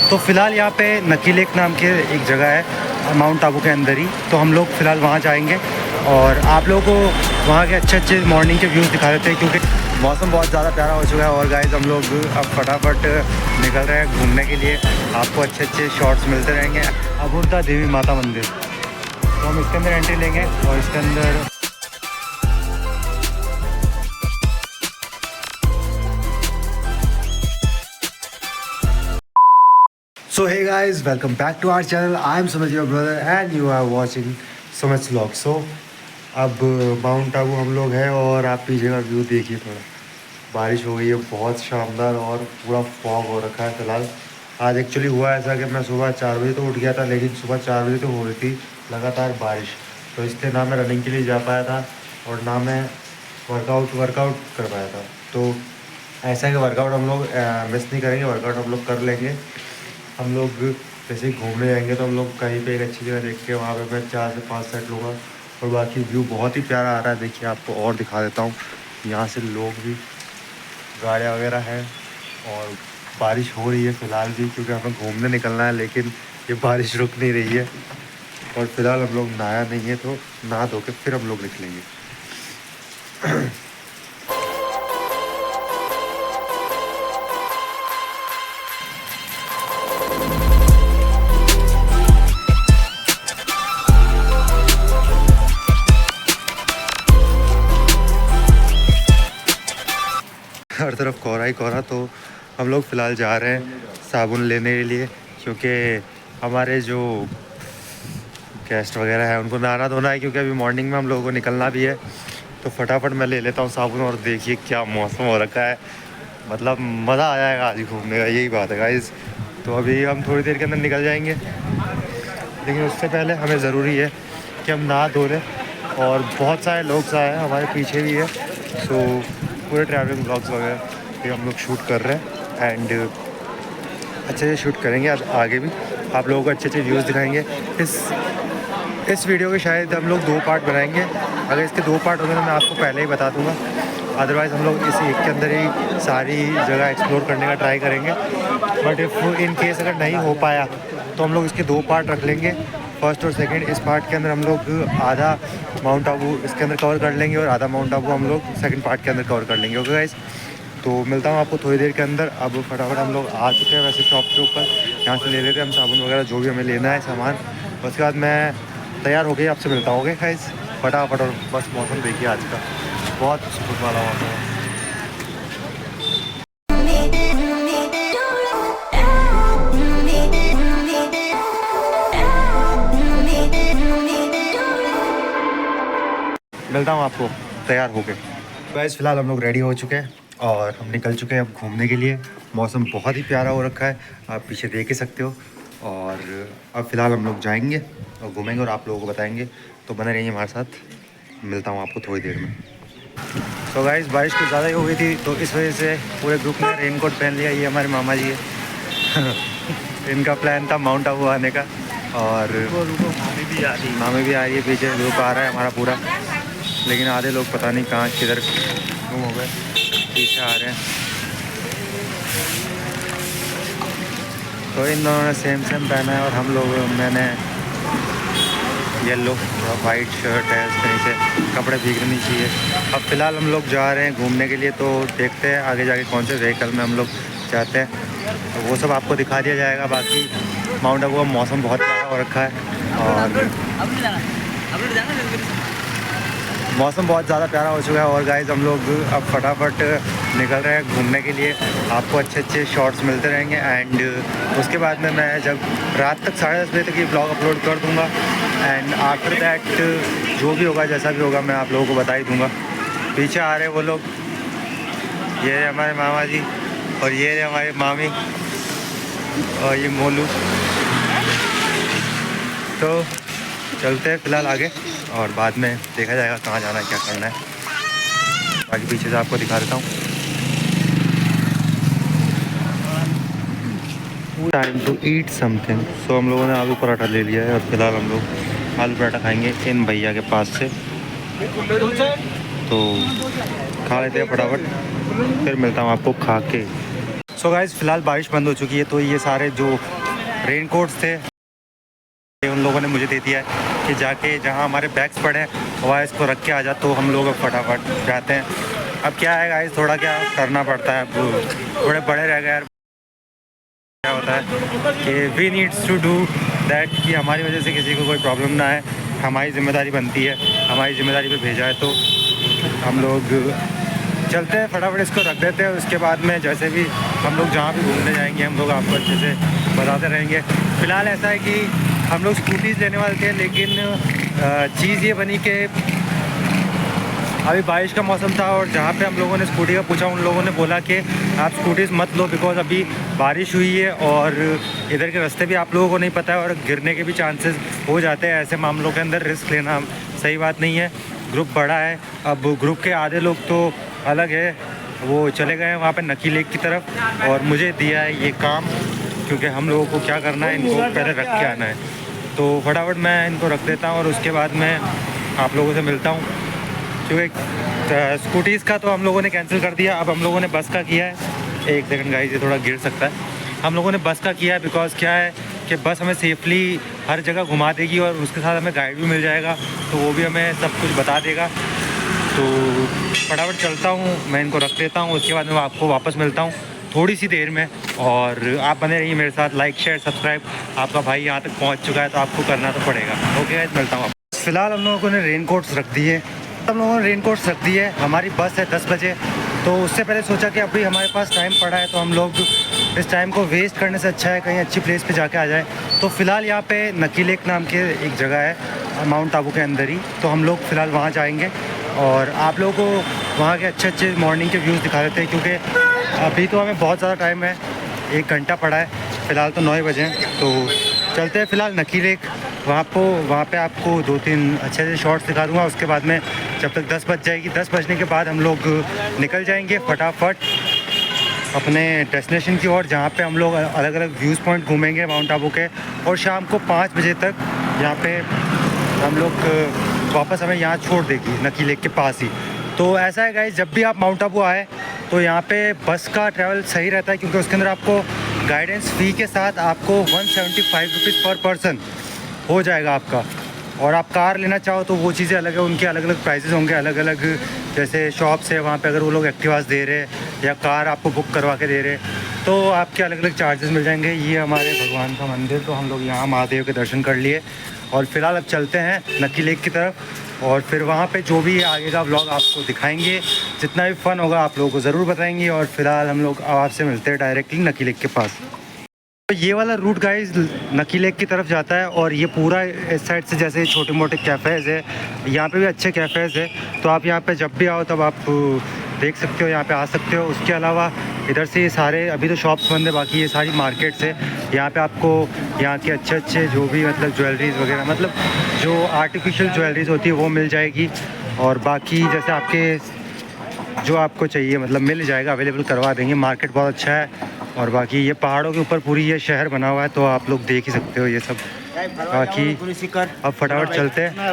तो फ़िलहाल यहाँ पे नकी लेक नाम के एक जगह है माउंट आबू के अंदर ही, तो हम लोग फ़िलहाल वहाँ जाएंगे और आप लोगों को वहाँ के अच्छे अच्छे मॉर्निंग के व्यूज़ दिखा देते हैं, क्योंकि मौसम बहुत ज़्यादा प्यारा हो चुका है। और गाइस हम लोग अब फटाफट निकल रहे हैं घूमने के लिए, आपको अच्छे अच्छे शॉट्स मिलते रहेंगे। अबुर्दा देवी माता मंदिर, तो हम इसके अंदर एंट्री लेंगे और इसके अंदर So hey guys, welcome back to our channel. I am Sumit, your brother, and you are watching Sumit's vlog. So अब माउंट आबू हम लोग हैं और आप पीछे का व्यू देखिए, थोड़ा बारिश हो गई है बहुत शानदार और पूरा फॉग हो रखा है फिलहाल। आज एक्चुअली हुआ ऐसा कि मैं सुबह 4 बजे तो उठ गया था, लेकिन सुबह 4 बजे तो हो रही थी लगातार बारिश, तो इसलिए ना मैं रनिंग के लिए जा पाया था और ना मैं वर्कआउट कर पाया था। तो ऐसा है कि वर्कआउट हम लोग मिस नहीं करेंगे, वर्कआउट हम लोग कर लेंगे। हम लोग जैसे ही घूमने जाएंगे तो हम लोग कहीं पे एक अच्छी जगह देख के वहाँ पे मैं 4 से 5 सेट लूँगा और बाकी व्यू बहुत ही प्यारा आ रहा है। देखिए आपको और दिखा देता हूँ, यहाँ से लोग भी, गाड़ियाँ वगैरह हैं और बारिश हो रही है फ़िलहाल भी, क्योंकि हमें घूमने निकलना है, लेकिन ये बारिश रुक नहीं रही है। और फ़िलहाल हम लोग नहाया नहीं है, तो नहा धो के फिर हम लोग निकलेंगे। हर तरफ कोहरा ही कोहरा, तो हम लोग फ़िलहाल जा रहे हैं साबुन लेने के लिए, क्योंकि हमारे जो गेस्ट वगैरह हैं उनको नहाना धोना है, क्योंकि अभी मॉर्निंग में हम लोगों को निकलना भी है। तो फटाफट मैं ले लेता हूँ साबुन। और देखिए क्या मौसम हो रखा है, मतलब मज़ा आ जाएगा आज घूमने का, यही बात है गाइस। तो अभी हम थोड़ी देर के अंदर निकल जाएंगे, लेकिन उससे पहले हमें ज़रूरी है कि हम नहा धो लें। और बहुत सारे लोग आए हैं, हमारे पीछे भी है, सो पूरे ट्रैवलिंग ब्लॉग्स वगैरह ये हम लोग शूट कर रहे हैं एंड अच्छे से शूट करेंगे। आगे भी आप लोगों को अच्छे अच्छे व्यूज़ दिखाएंगे। इस वीडियो के शायद हम लोग 2 पार्ट बनाएंगे। अगर इसके 2 पार्ट होंगे तो मैं आपको पहले ही बता दूंगा, अदरवाइज़ हम लोग इस एक के अंदर ही सारी जगह एक्सप्लोर करने का ट्राई करेंगे। बट इफ़ इन केस अगर नहीं हो पाया तो हम लोग इसके 2 पार्ट रख लेंगे, फर्स्ट और सेकंड। इस पार्ट के अंदर हम लोग आधा माउंट आबू इसके अंदर कवर कर लेंगे और आधा माउंट आबू हम लोग सेकंड पार्ट के अंदर कवर कर लेंगे। ओके गाइस, तो मिलता हूँ आपको थोड़ी देर के अंदर। अब फटाफट हम लोग आ चुके हैं वैसे शॉप के ऊपर, यहाँ से ले लेते हैं हम साबुन वगैरह जो भी हमें लेना है सामान। उसके बाद मैं तैयार हो गई, आपसे मिलता हूँ। ओके गाइस, फटाफट। और बस मौसम देखिए आज का, बहुत सुकून वाला मौसम है। मिलता हूँ आपको तैयार हो गए। गाइस फ़िलहाल हम लोग रेडी हो चुके हैं और हम निकल चुके हैं अब घूमने के लिए। मौसम बहुत ही प्यारा हो रखा है, आप पीछे देख ही सकते हो। और अब फ़िलहाल हम लोग जाएंगे और घूमेंगे और आप लोगों को बताएंगे, तो बने रहिए हमारे साथ। मिलता हूँ आपको थोड़ी देर में। तो गाइस बारिश कुछ ज़्यादा ही हो गई थी, तो इस वजह से पूरे ग्रुप ने रेनकोट पहन लिया। ये हमारे मामा जी है इनका प्लान था माउंट आबू आने का, और मामी भी आ रही है पीछे, ग्रुप आ रहा है हमारा पूरा। लेकिन आधे लोग पता नहीं कहाँ किधर गुम हो गए, पीछे आ रहे हैं। तो इन दोनों ने सेम पहना है और हम लोग, मैंने येलो वाइट शर्ट है, उसके नीचे कपड़े भीगने नहीं चाहिए। अब फ़िलहाल हम लोग जा रहे हैं घूमने के लिए, तो देखते हैं आगे जाके कौन से व्हीकल में हम लोग जाते हैं, तो वो सब आपको दिखा दिया जाएगा। बाकी माउंट आबू का मौसम बहुत प्यारा हो रखा है और मौसम बहुत ज़्यादा प्यारा हो चुका है। और गाइस हम लोग अब फटाफट निकल रहे हैं घूमने के लिए, आपको अच्छे अच्छे शॉट्स मिलते रहेंगे। एंड उसके बाद में मैं जब रात तक 10:30 बजे तक ये ब्लॉग अपलोड कर दूँगा, एंड आफ्टर दैट जो भी होगा जैसा भी होगा मैं आप लोगों को बता ही दूँगा। पीछे आ रहे हैं वो लोग, ये है हमारे मामा जी और ये है हमारी मामी और ये मोलू। तो चलते हैं फ़िलहाल आगे और बाद में देखा जाएगा कहाँ जाना है, क्या करना है। बाकी पीछे से आपको दिखा देता हूँ। Time to eat something. So हम लोगों ने आलू पराठा ले लिया है और फिलहाल हम लोग आलू पराठा खाएंगे इन भैया के पास से। तो खा लेते हैं फटाफट, फिर मिलता हूँ आपको खा के। सो गाइस फ़िलहाल बारिश बंद हो चुकी है, तो ये सारे जो रेन कोट्स थे, उन लोगों ने मुझे दे दिया है कि जाके जहाँ हमारे बैग्स पड़े हैं वहाँ इसको रख के आ जा। तो हम लोग अब फटाफट जाते हैं। अब क्या है गाइस, थोड़ा क्या करना पड़ता है, अब थोड़े बड़े रह गए यार। क्या होता है कि we needs to do that, कि हमारी वजह से किसी को कोई प्रॉब्लम ना है, हमारी जिम्मेदारी बनती है, हमारी जिम्मेदारी पे भेजा है। तो हम लोग चलते हैं, फटाफट इसको रख देते हैं। उसके बाद में जैसे भी हम लोग जहाँ भी घूमने जाएंगे हम लोग आपको अच्छे से बताते रहेंगे। फ़िलहाल ऐसा है कि हम लोग स्कूटीज़ लेने वाले थे, लेकिन चीज़ ये बनी कि अभी बारिश का मौसम था और जहाँ पे हम लोगों ने स्कूटी का पूछा उन लोगों ने बोला कि आप स्कूटीज़ मत लो, बिकॉज़ अभी बारिश हुई है और इधर के रास्ते भी आप लोगों को नहीं पता है और गिरने के भी चांसेस हो जाते हैं। ऐसे मामलों के अंदर रिस्क लेना सही बात नहीं है। ग्रुप बड़ा है, अब ग्रुप के आधे लोग तो अलग है, वो चले गए हैं वहाँ पे नकी लेक की तरफ और मुझे दिया है ये काम, क्योंकि हम लोगों को क्या करना है, इनको पहले रख के आना है। तो फटाफट मैं इनको रख देता हूँ और उसके बाद मैं आप लोगों से मिलता हूँ। क्योंकि स्कूटीज़ का तो हम लोगों ने कैंसिल कर दिया, अब हम लोगों ने बस का किया है। एक सेकंड गाइस, ये थोड़ा गिर सकता है। हम लोगों ने बस का किया है बिकॉज़ क्या है कि बस हमें सेफली हर जगह घुमा देगी और उसके साथ हमें गाइड भी मिल जाएगा, तो वो भी हमें सब कुछ बता देगा। तो फटाफट चलता हूँ, मैं इनको रख देता हूँ, उसके बाद मैं आपको वापस मिलता हूँ थोड़ी सी देर में। और आप बने रहिए मेरे साथ, लाइक शेयर सब्सक्राइब। आपका भाई यहाँ तक पहुँच चुका है तो आपको करना तो पड़ेगा। ओके गाइस, मिलता हूँ। फ़िलहाल हम लोगों ने रेन कोट्स रख दिए, रख दी है। हमारी बस है 10 बजे, तो उससे पहले सोचा कि अभी हमारे पास टाइम पड़ा है तो हम लोग इस टाइम को वेस्ट करने से अच्छा है कहीं अच्छी प्लेस पे जाके आ जाए। तो फ़िलहाल यहाँ पे नकी लेक नाम के एक जगह है माउंट आबू के अंदर ही, तो हम लोग फ़िलहाल वहाँ जाएंगे और आप लोगों को वहाँ के अच्छे मॉर्निंग के व्यूज़ दिखा देते हैं। क्योंकि अभी तो हमें बहुत ज़्यादा टाइम है, 1 घंटा पड़ा है, फ़िलहाल तो 9 बजे हैं। तो चलते हैं फ़िलहाल नकी लेक, वहाँ पे आपको 2-3 अच्छे से शॉट्स दिखा दूँगा। उसके बाद में जब तक 10 बज जाएगी, 10 बजने के बाद हम लोग निकल जाएंगे फटाफट अपने डेस्टिनेशन की ओर, जहाँ पे हम लोग अलग अलग व्यूज़ पॉइंट घूमेंगे माउंट आबू के। और शाम को 5 बजे तक यहाँ पे हम लोग वापस हमें यहाँ छोड़ देगी नकी लेक के पास ही। तो ऐसा है गाइस, जब भी आप माउंट आबू आए तो यहाँ पे बस का ट्रैवल सही रहता है, क्योंकि उसके अंदर आपको गाइडेंस फ़ी के साथ आपको 175 रुपीज़ पर पर्सन हो जाएगा आपका। और आप कार लेना चाहो तो वो चीज़ें अलग है, उनके अलग अलग प्राइसेस होंगे, अलग अलग जैसे शॉप्स है वहाँ पे अगर वो लोग एक्टिवास दे रहे या कार आपको बुक करवा के दे रहे तो आपके अलग अलग चार्जेस मिल जाएंगे। ये हमारे भगवान का मंदिर, तो हम लोग यहाँ महादेव के दर्शन कर लिए और फिलहाल अब चलते हैं नकी लेक की तरफ और फिर वहाँ पे जो भी आगे का व्लॉग आपको दिखाएंगे, जितना भी फ़न होगा आप लोगों को ज़रूर बताएंगे। और फिलहाल हम लोग आपसे मिलते हैं डायरेक्टली नकी लेक के पास। तो ये वाला रूट गाइस नकी लेक की तरफ जाता है और ये पूरा इस साइड से जैसे छोटे मोटे कैफ़ेज़ है, यहाँ पे भी अच्छे कैफ़ेज़ है, तो आप यहाँ पे जब भी आओ तब आप देख सकते हो, यहाँ पे आ सकते हो। उसके अलावा इधर से ये सारे अभी तो शॉप्स बंद है, बाकी ये सारी मार्केट्स है। यहाँ पे आपको यहाँ के अच्छे जो भी मतलब ज्वेलरीज़ वगैरह, मतलब जो आर्टिफिशियल ज्वेलरीज़ होती है वो मिल जाएगी। और बाकी जैसे आपके जो आपको चाहिए मतलब मिल जाएगा, अवेलेबल करवा देंगे। मार्केट बहुत अच्छा है और बाकी ये पहाड़ों के ऊपर पूरी ये शहर बना हुआ है, तो आप लोग देख ही सकते हो ये सब। बाकी अब फटाफट चलते हैं,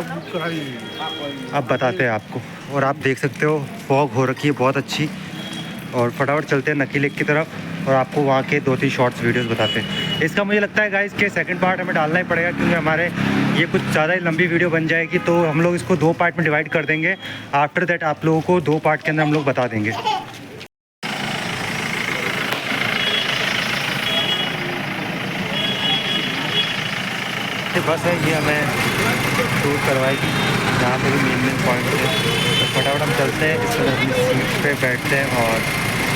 अब बताते हैं आपको। और आप देख सकते हो फॉग हो रखी है बहुत अच्छी, और फटाफट चलते हैं नकी लेक की तरफ और आपको वहाँ के 2-3 शॉर्ट्स वीडियोस बताते हैं। इसका मुझे लगता है गाइस कि सेकंड पार्ट हमें डालना ही पड़ेगा, क्योंकि हमारे ये कुछ ज़्यादा ही लंबी वीडियो बन जाएगी, तो हम लोग इसको 2 पार्ट में डिवाइड कर देंगे। आफ्टर दैट आप लोगों को 2 पार्ट के अंदर हम लोग बता देंगे। बस है ये हमें टूर करवाएगी जहाँ पे भी मेन पॉइंट है। तो फटाफट हम चलते हैं, इस अपनी सीट पे बैठते हैं और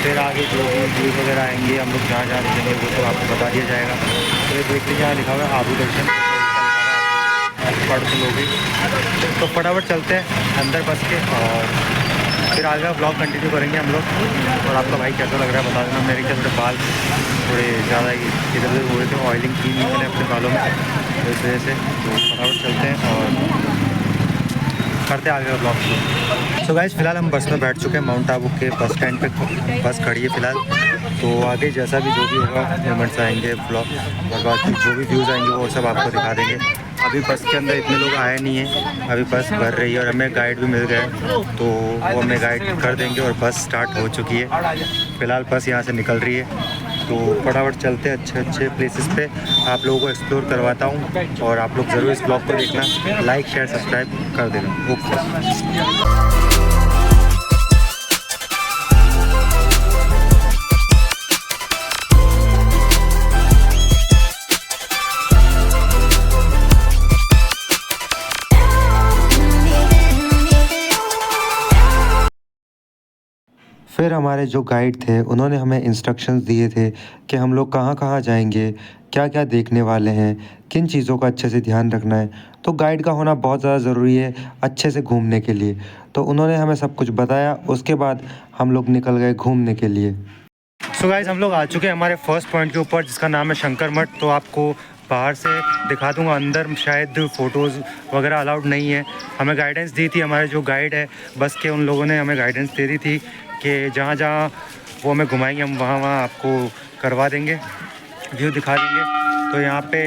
फिर आगे जो भी व्यूज़ वगैरह आएंगे हम लोग जहाँ रुकेंगे वो सब आपको बता दिया जाएगा। तो ये देखते जहाँ लिखा हुआ है आबू दर्शन पढ़ के लोग, तो फटाफट चलते हैं अंदर बस के और फिर आगे का ब्लॉग कंटिन्यू करेंगे हम लोग। और आपका भाई कैसा लग रहा है बता देना। मेरे क्या थोड़े बाल थोड़े ज़्यादा इधर उधर हो रहे थे, ऑयलिंग की नहीं मैंने अपने बालों में, तो इस वजह से। तो फटाफट चलते हैं और करते हैं आगे का ब्लॉग शुरू। सो गाइस फिलहाल हम बस में बैठ चुके हैं, माउंट आबू के बस स्टैंड पे बस खड़ी है फिलहाल। तो आगे जैसा भी जो भी होगा मोमेंट्स आएंगे ब्लॉग और बाकी जो भी व्यूज़ आएंगे वो सब आपको दिखा देंगे। अभी बस के अंदर इतने लोग आए नहीं हैं, अभी बस भर रही है और हमें गाइड भी मिल गए, तो वो हमें गाइड कर देंगे और बस स्टार्ट हो चुकी है। फ़िलहाल बस यहाँ से निकल रही है, तो फटाफट चलते हैं अच्छे अच्छे प्लेसेस पे, आप लोगों को एक्सप्लोर करवाता हूँ और आप लोग ज़रूर इस ब्लॉग को देखना, लाइक शेयर सब्सक्राइब कर देना। ओके। फिर हमारे जो गाइड थे उन्होंने हमें इंस्ट्रक्शंस दिए थे कि हम लोग कहाँ कहाँ जाएंगे, क्या क्या देखने वाले हैं, किन चीज़ों का अच्छे से ध्यान रखना है। तो गाइड का होना बहुत ज़्यादा ज़रूरी है अच्छे से घूमने के लिए। तो उन्होंने हमें सब कुछ बताया, उसके बाद हम लोग निकल गए घूमने के लिए। सो गाइस, हम लोग आ चुके हैं हमारे फर्स्ट पॉइंट के ऊपर, जिसका नाम है शंकर मठ। तो आपको बाहर से दिखा दूंगा, अंदर शायद फ़ोटोज़ वगैरह अलाउड नहीं है। हमें गाइडेंस दी थी, हमारे जो गाइड है बस के, उन लोगों ने हमें गाइडेंस दे दी थी कि जहाँ जहाँ वो हमें घुमाएंगे हम वहाँ वहाँ आपको करवा देंगे, व्यू दिखा देंगे। तो यहाँ पे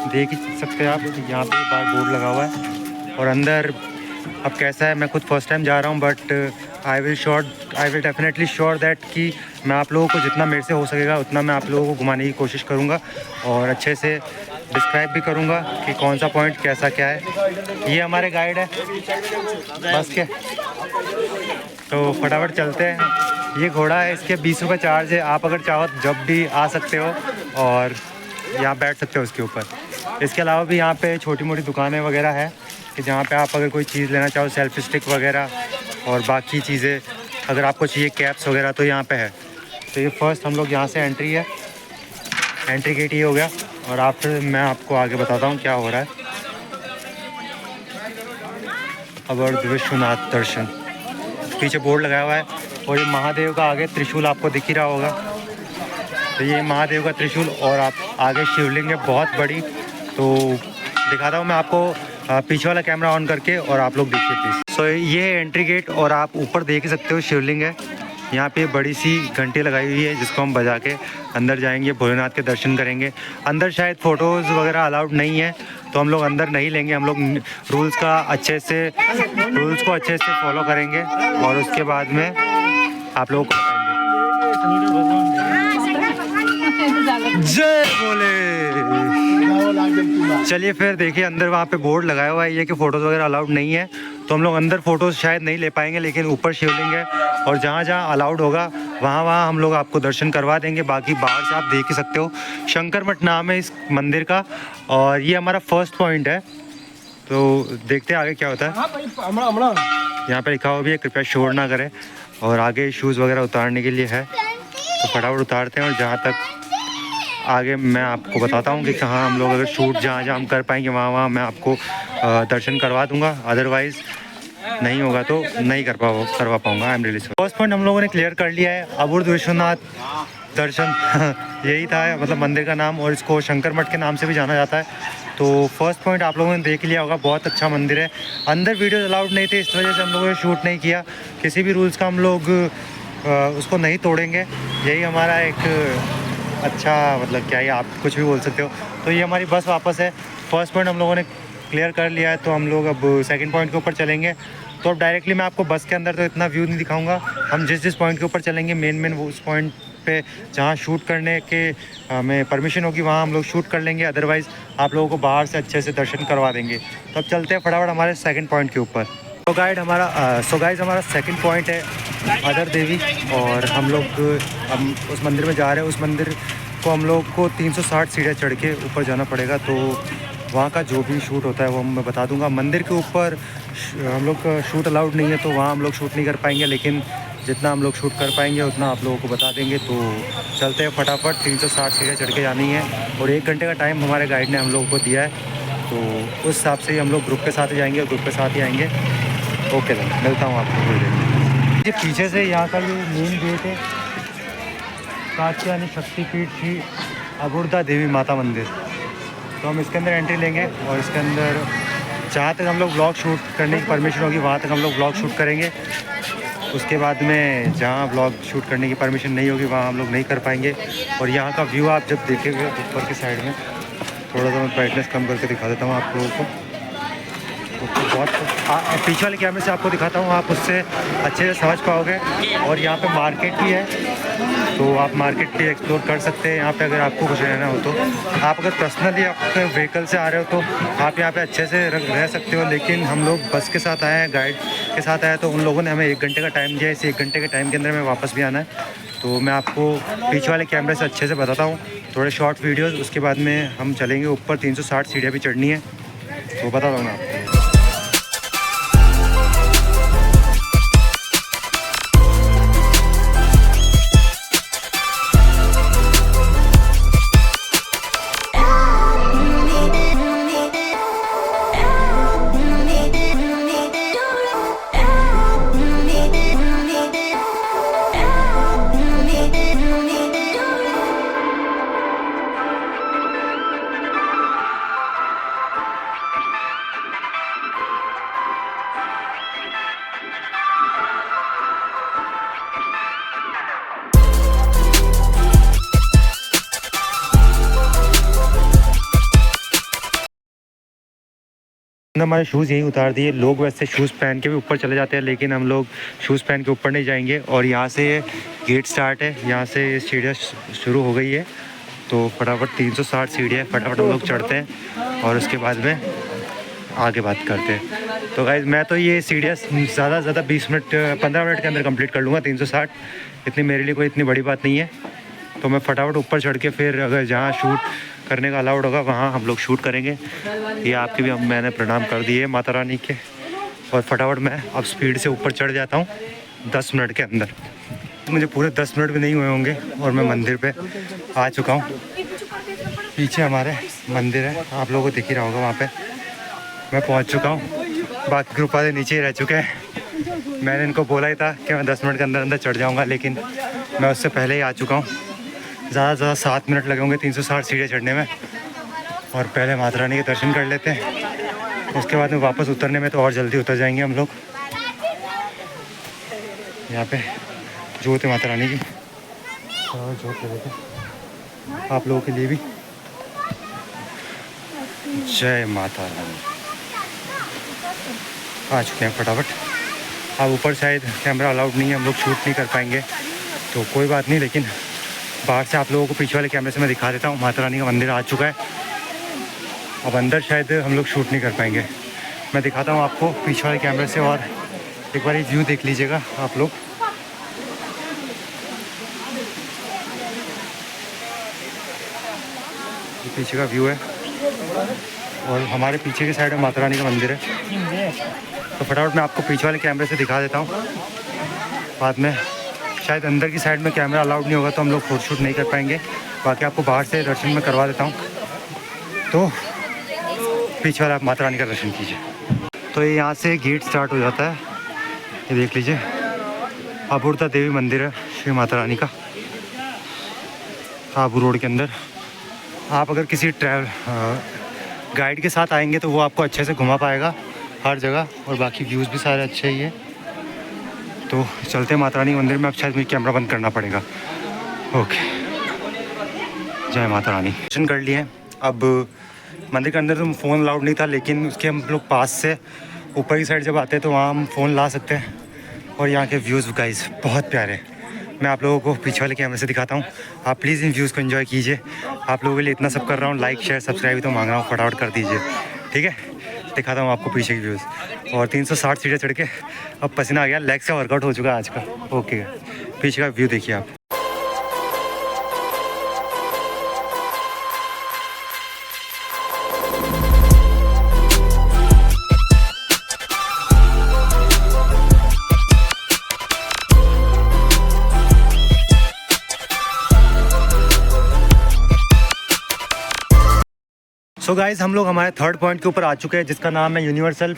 देख ही सकते हैं आप, यहाँ पे बाहर बोर्ड लगा हुआ है। और अंदर अब कैसा है, मैं खुद फर्स्ट टाइम जा रहा हूँ, but I will definitely sure that कि मैं आप लोगों को जितना मेरे से हो सकेगा उतना मैं आप लोगों को घुमाने की कोशिश करूँगा और अच्छे से डिस्क्राइब भी करूँगा कि कौन सा पॉइंट कैसा क्या है। ये हमारे गाइड है बस के। तो फटाफट चलते हैं। ये घोड़ा है, इसके 20 रुपये चार्ज है। आप अगर चाहो जब भी आ सकते हो और यहाँ बैठ सकते हो उसके ऊपर। इसके अलावा भी यहाँ पे छोटी मोटी दुकानें वगैरह है कि जहाँ पे आप अगर कोई चीज़ लेना चाहो, सेल्फी स्टिक वगैरह और बाकी चीज़ें अगर आपको चाहिए, कैप्स वगैरह, तो यहाँ पे है। तो ये फर्स्ट हम लोग यहाँ से एंट्री है, एंट्री गेट ये हो गया। और आफ्टर मैं आपको आगे बताता हूँ क्या हो रहा है। अवध विश्वनाथ दर्शन, पीछे बोर्ड लगाया हुआ है। और ये महादेव का आगे त्रिशूल आपको दिख ही रहा होगा। तो ये महादेव का त्रिशूल और आप आगे शिवलिंग है बहुत बड़ी। तो दिखाता हूँ मैं आपको पीछे वाला कैमरा ऑन करके, और आप लोग देखिए प्लीज़। सो ये है एंट्री गेट और आप ऊपर देख सकते हो शिवलिंग है। यहाँ पे बड़ी सी घंटी लगाई हुई है जिसको हम बजा के अंदर जाएंगे, भोलेनाथ के दर्शन करेंगे। अंदर शायद फ़ोटोज़ वगैरह अलाउड नहीं है तो हम लोग अंदर नहीं लेंगे। हम लोग रूल्स को अच्छे से फॉलो करेंगे और उसके बाद में आप लोगों को जय बोले। चलिए फिर देखिए, अंदर वहाँ पे बोर्ड लगाया हुआ है ये कि फ़ोटोज़ वगैरह अलाउड नहीं है, तो हम लोग अंदर फ़ोटोज़ शायद नहीं ले पाएंगे। लेकिन ऊपर शिवलिंग है और जहाँ जहाँ अलाउड होगा वहाँ हम लोग आपको दर्शन करवा देंगे। बाकी बाहर से आप देख ही सकते हो। शंकर मठ नाम है इस मंदिर का और ये हमारा फर्स्ट पॉइंट है। तो देखते हैं आगे क्या होता है। यहाँ पर लिखा हुआ भी है कृपया शोर ना करें, और आगे शूज़ वगैरह उतारने के लिए है। तो फटाफट उतारते हैं और जहाँ तक आगे मैं आपको बताता हूँ कि कहाँ हम लोग अगर शूट जहाँ जहाँ हम कर पाएंगे वहाँ मैं आपको दर्शन करवा दूँगा। अदरवाइज़ नहीं होगा तो नहीं करवा पाऊँगा। I am really sorry. First point हम लोगों ने क्लियर कर लिया है, अवध विश्वनाथ दर्शन यही था मतलब मंदिर का नाम, और इसको शंकर मठ के नाम से भी जाना जाता है। तो फर्स्ट पॉइंट आप लोगों ने देख लिया होगा, बहुत अच्छा मंदिर है। अंदर वीडियोज़ अलाउड नहीं थे, इस वजह से हम लोगों ने शूट नहीं किया। किसी भी रूल्स का हम लोग उसको नहीं तोड़ेंगे, यही हमारा एक अच्छा मतलब क्या ही आप कुछ भी बोल सकते हो। तो ये हमारी बस वापस है। फर्स्ट पॉइंट हम लोगों ने क्लियर कर लिया है, तो हम लोग अब सेकंड पॉइंट के ऊपर चलेंगे। तो अब डायरेक्टली मैं आपको बस के अंदर तो इतना व्यू नहीं दिखाऊंगा। हम जिस पॉइंट के ऊपर चलेंगे मेन वो उस पॉइंट पे जहाँ शूट करने के हमें परमिशन होगी वहाँ हम लोग शूट कर लेंगे। अदरवाइज़ आप लोगों को बाहर से अच्छे से दर्शन करवा देंगे। तो अब चलते हैं फटाफट हमारे सेकेंड पॉइंट के ऊपर। तो गाइड हमारा सेकंड पॉइंट है अदर देवी, और हम लोग उस मंदिर में जा रहे हैं। उस मंदिर को हम लोग को 360 सीढ़ियाँ चढ़ के ऊपर जाना पड़ेगा। तो वहाँ का जो भी शूट होता है वो मैं बता दूंगा। मंदिर के ऊपर हम लोग का शूट अलाउड नहीं है, तो वहाँ हम लोग शूट नहीं कर पाएंगे। लेकिन जितना हम लोग शूट कर पाएंगे उतना आप लोगों को बता देंगे। तो चलते हैं फटाफट, 360 सीढ़ियाँ चढ़ के जानी है और 1 घंटे का टाइम हमारे गाइड ने हम लोगों को दिया है। तो उस हिसाब से ही हम लोग ग्रुप के साथ ही जाएंगे और ग्रुप के साथ ही आएंगे। ओके सर, मिलता हूँ आपको थोड़ी देर। ये पीछे से यहाँ का जो मेन गेट है, कात्यायनी शक्तिपीठ श्री अघोरदा देवी माता मंदिर। तो हम इसके अंदर एंट्री लेंगे और इसके अंदर जहाँ तक हम लोग ब्लॉग शूट करने की परमिशन होगी वहाँ तक हम लोग ब्लॉग शूट करेंगे। उसके बाद में जहाँ ब्लॉग शूट करने की परमिशन नहीं होगी वहाँ हम लोग नहीं कर पाएंगे। और यहाँ का व्यू आप जब देखेंगे ऊपर की साइड में, थोड़ा सा मैं ब्राइटनेस कम करके दिखा देता हूँ आप लोगों को। तो बहुत पीछे वाले कैमरे से आपको दिखाता हूँ, आप उससे अच्छे से समझ पाओगे। और यहाँ पे मार्केट भी है तो आप मार्केट भी एक्सप्लोर कर सकते हैं यहाँ पे अगर आपको कुछ रहना हो तो। आप अगर पर्सनली आपके व्हीकल से आ रहे हो तो आप यहाँ पे अच्छे से रह सकते हो, लेकिन हम लोग बस के साथ आए हैं, गाइड के साथ आए, तो उन लोगों ने हमें 1 घंटे का टाइम दिया है। इस 1 घंटे के टाइम के अंदर हमें वापस भी आना है। तो मैं आपको पीछे वाले कैमरे से अच्छे से बताता हूँ थोड़े शॉर्ट वीडियोज़, उसके बाद में हम चलेंगे ऊपर। 360 सीढ़ियाँ भी चढ़नी है, तो बताता हूँ मैं आपको। हमारे शूज़ यहीं उतार दिए। लोग वैसे शूज़ पहन के भी ऊपर चले जाते हैं, लेकिन हम लोग शूज़ पहन के ऊपर नहीं जाएंगे। और यहाँ से गेट स्टार्ट है, यहाँ से सीढ़ियाँ शुरू हो गई है। तो फटाफट 360 सीढ़ियाँ फटाफट हम लोग चढ़ते हैं और उसके बाद में आगे बात करते हैं। तो गाइस मैं तो ये सीढ़ियाँ ज़्यादा से ज़्यादा 20 मिनट 15 मिनट के अंदर कंप्लीट कर लूँगा। 360 इतनी मेरे लिए कोई इतनी बड़ी बात नहीं है। तो मैं फटाफट ऊपर चढ़ के फिर अगर जहाँ शूट करने का अलाउड होगा वहाँ हम लोग शूट करेंगे। ये आपके भी मैंने प्रणाम कर दिए माता रानी के। और फटाफट मैं अब स्पीड से ऊपर चढ़ जाता हूँ 10 मिनट के अंदर। मुझे पूरे 10 मिनट भी नहीं हुए होंगे और मैं मंदिर पे आ चुका हूँ। पीछे हमारे मंदिर है, आप लोगों को दिख ही रहा होगा, वहाँ पे मैं पहुँच चुका हूँ। बाकी ग्रुप वाले नीचे ही रह चुके हैं। मैंने इनको बोला ही था कि मैं 10 मिनट के अंदर अंदर चढ़ जाऊँगा, लेकिन मैं उससे पहले ही आ चुका हूँ। ज़्यादा से ज़्यादा 7 मिनट लगे होंगे 360 सीढ़ियाँ चढ़ने में। और पहले माता रानी के दर्शन कर लेते हैं, उसके बाद में वापस उतरने में तो और जल्दी उतर जाएंगे हम लोग। यहाँ पे जोत है माता रानी की, और जोत लेते हैं आप लोगों के लिए भी। जय माता रानी। आ चुके हैं फटाफट। अब ऊपर शायद कैमरा अलाउड नहीं है, हम लोग शूट नहीं कर पाएंगे, तो कोई बात नहीं। लेकिन बाहर से आप लोगों को पीछे वाले कैमरे से मैं दिखा देता हूँ। माता रानी का मंदिर आ चुका है। अब अंदर शायद हम लोग शूट नहीं कर पाएंगे। मैं दिखाता हूँ आपको पीछे वाले कैमरे से, और एक बार ये व्यू देख लीजिएगा आप लोग। ये पीछे का व्यू है, और हमारे पीछे की साइड में माता रानी का मंदिर है। तो फटाफट मैं आपको पीछे वाले कैमरे से दिखा देता हूँ। बाद में शायद अंदर की साइड में कैमरा अलाउड नहीं होगा, तो हम लोग फोटो शूट नहीं कर पाएंगे। बाकी आपको बाहर से दर्शन में करवा देता हूँ, तो पीछे वाला आप माता रानी का दर्शन कीजिए। तो ये यहाँ से गेट स्टार्ट हो जाता है, ये देख लीजिए। अपूर्ता देवी मंदिर है श्री माता रानी का, आबू रोड के अंदर। आप अगर किसी गाइड के साथ आएंगे तो वो आपको अच्छे से घुमा पाएगा हर जगह, और बाकी व्यूज़ भी सारे अच्छे ही है। तो चलते हैं माता रानी मंदिर में। अब शायद मुझे कैमरा बंद करना पड़ेगा। ओके, जय माता रानी। दर्शन कर लिए। अब मंदिर के अंदर तो फ़ोन अलाउड नहीं था, लेकिन उसके हम लोग पास से ऊपर की साइड जब आते हैं तो वहाँ हम फ़ोन ला सकते हैं। और यहाँ के व्यूज़ गाइस बहुत प्यारे हैं। मैं आप लोगों को पीछे वाले कैमरे से दिखाता हूँ, आप प्लीज़ इन व्यूज़ को एंजॉय कीजिए। आप लोगों के लिए इतना सब कर रहा हूँ, लाइक शेयर सब्सक्राइब तो मांग रहा हूँ, फटाफट कर दीजिए, ठीक है। दिखाता हूँ आपको पीछे की व्यूज़। और 360 सीढ़ियाँ चढ़ के अब पसीना आ गया, लेग्स का वर्कआउट हो चुका है आज का। ओके, पीछे का व्यू देखिए आप। सो गाइस हम लोग हमारे 3rd पॉइंट के ऊपर आ चुके हैं, जिसका नाम है universal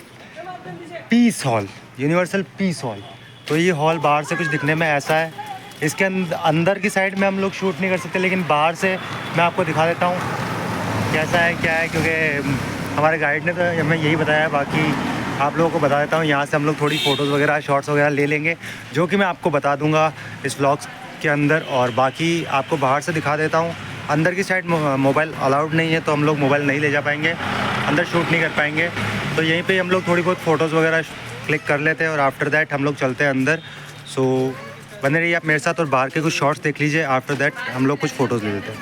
peace hall. Universal peace hall. तो ये हॉल बाहर से कुछ दिखने में ऐसा है। इसके अंदर की साइड में हम लोग शूट नहीं कर सकते, लेकिन बाहर से मैं आपको दिखा देता हूँ कैसा है क्या है, क्योंकि हमारे गाइड ने तो हमें यही बताया। बाकी आप लोगों को बता देता हूँ, यहाँ से हम लोग थोड़ी फ़ोटोज़ वगैरह शॉर्ट्स वगैरह ले लेंगे, जो कि मैं आपको बता दूँगा इस व्लॉग्स के अंदर। और बाकी आपको बाहर से दिखा देता हूँ। अंदर की साइड मोबाइल अलाउड नहीं है, तो हम लोग मोबाइल नहीं ले जा पाएंगे, अंदर शूट नहीं कर पाएंगे। तो यहीं पे हम लोग थोड़ी बहुत फ़ोटोज़ वगैरह क्लिक कर लेते हैं, और आफ्टर दैट हम लोग चलते हैं अंदर। सो बने रहिए आप मेरे साथ और बाहर के कुछ शॉट्स देख लीजिए। आफ्टर दैट हम लोग कुछ फ़ोटोज़ ले लेते हैं।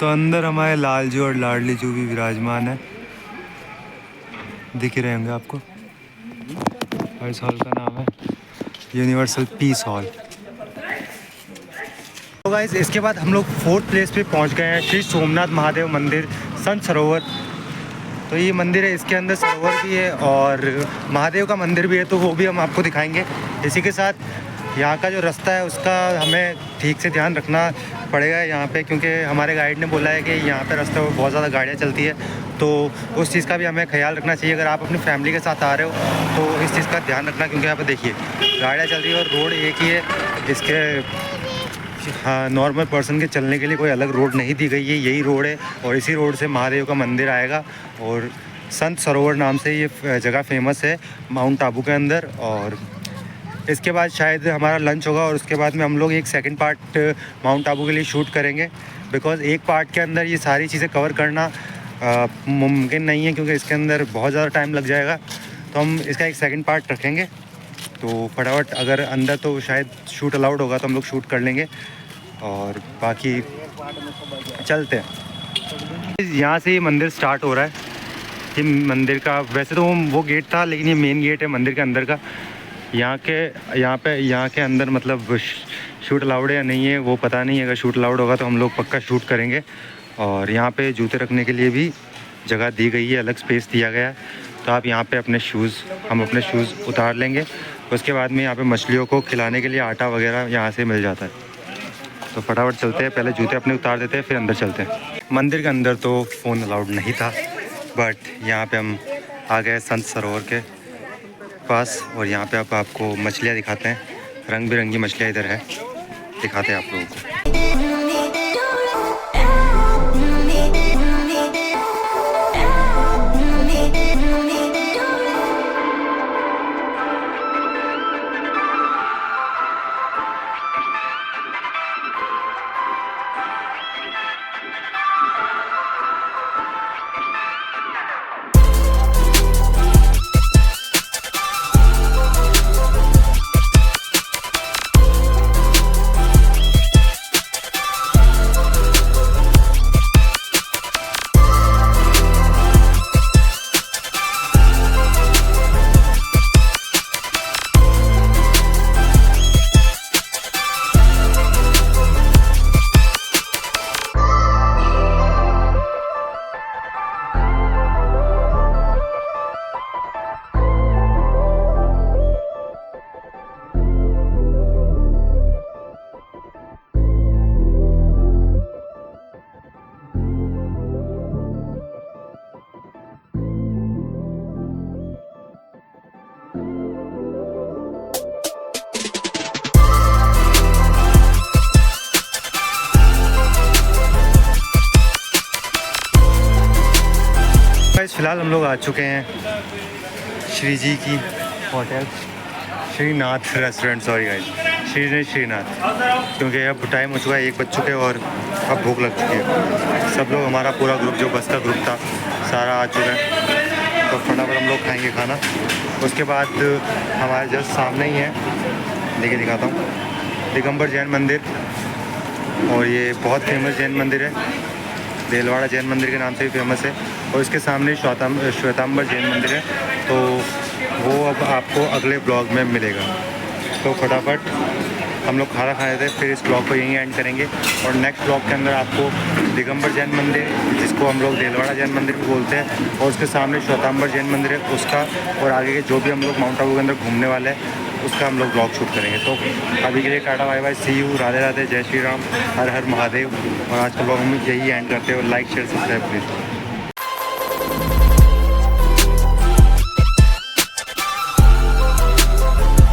तो अंदर हमारे लालजू और लाडली जू भी विराजमान है, दिख ही रहे होंगे आपको। और इस हॉल का नाम है यूनिवर्सल पीस हॉल। तो गाइस इसके बाद हम लोग 4th प्लेस पे पहुंच गए हैं, श्री सोमनाथ महादेव मंदिर संत सरोवर। तो ये मंदिर है, इसके अंदर सरोवर भी है और महादेव का मंदिर भी है, तो वो भी हम आपको दिखाएंगे। इसी के साथ यहाँ का जो रास्ता है उसका हमें ठीक से ध्यान रखना पड़ेगा यहाँ पे, क्योंकि हमारे गाइड ने बोला है कि यहाँ पे रास्ते में बहुत ज़्यादा गाड़ियाँ चलती है, तो उस चीज़ का भी हमें ख्याल रखना चाहिए। अगर आप अपनी फैमिली के साथ आ रहे हो तो इस चीज़ का ध्यान रखना, क्योंकि यहाँ पे देखिए गाड़ियाँ चल रही है और रोड एक ही है। इसके हाँ, नॉर्मल पर्सन के चलने के लिए कोई अलग रोड नहीं दी गई है, यही रोड है और इसी रोड से महादेव का मंदिर आएगा। और संत सरोवर नाम से ये जगह फेमस है माउंट आबू के अंदर। और इसके बाद शायद हमारा लंच होगा और उसके बाद में हम लोग एक सेकंड पार्ट माउंट आबू के लिए शूट करेंगे, बिकॉज़ एक पार्ट के अंदर ये सारी चीज़ें कवर करना मुमकिन नहीं है, क्योंकि इसके अंदर बहुत ज़्यादा टाइम लग जाएगा। तो हम इसका एक सेकंड पार्ट रखेंगे। तो फटाफट अगर अंदर तो शायद शूट अलाउड होगा तो हम लोग शूट कर लेंगे और बाकी चलते हैं। यहाँ से ये मंदिर स्टार्ट हो रहा है। ये मंदिर का वैसे तो वो गेट था, लेकिन ये मेन गेट है मंदिर के अंदर का। यहाँ के अंदर मतलब शूट अलाउड है या नहीं है वो पता नहीं है। अगर शूट अलाउड होगा तो हम लोग पक्का शूट करेंगे। और यहाँ पे जूते रखने के लिए भी जगह दी गई है, अलग स्पेस दिया गया है। तो आप यहाँ पे हम अपने शूज़ उतार लेंगे। उसके बाद में यहाँ पे मछलियों को खिलाने के लिए आटा वगैरह यहाँ से मिल जाता है। तो फटाफट चलते हैं, पहले जूते अपने उतार देते हैं फिर अंदर चलते हैं। मंदिर के अंदर तो फ़ोन अलाउड नहीं था, बट यहाँ पे हम आ गए संत सरोवर के पास और यहाँ पे आपको मछलियाँ दिखाते हैं। रंग बिरंगी मछलियाँ इधर है, दिखाते हैं आप लोगों को। फ़िलहाल हम लोग आ चुके हैं श्री जी की hotel, Shrinath restaurant, sorry guys, Shrinath, क्योंकि अब टाइम हो चुका है, 1 बज चुके हैं और अब भूख लग चुकी है। सब लोग, हमारा पूरा ग्रुप जो बस का ग्रुप था सारा आ चुका है। तो फटाफट हम लोग खाएंगे खाना। उसके बाद हमारे जस्ट सामने ही है, लेके दिखाता हूँ, दिगंबर जैन मंदिर। और ये बहुत फेमस जैन मंदिर है, देलवाड़ा जैन मंदिर के नाम से भी फेमस है। और इसके सामने श्वेतांबर जैन मंदिर है, तो वो अब आपको अगले ब्लॉग में मिलेगा। तो फटाफट हम लोग खाना खाए थे, फिर इस ब्लॉग को यहीं एंड करेंगे। और नेक्स्ट ब्लॉग के अंदर आपको दिगंबर जैन मंदिर, जिसको हम लोग देलवाड़ा जैन मंदिर भी बोलते हैं, और उसके सामने श्वेतांबर जैन मंदिर है उसका, और आगे के जो भी हम लोग माउंट आबू के अंदर घूमने वाले हैं उसका हम लोग ब्लॉग शूट करेंगे। तो अभी के लिए tata bye bye, see you, Radhe Radhe, जय श्री राम, हर हर महादेव। और आज का ब्लॉग हम यही एंड करते हैं। और लाइक शेयर सब्सक्राइब प्लीज़।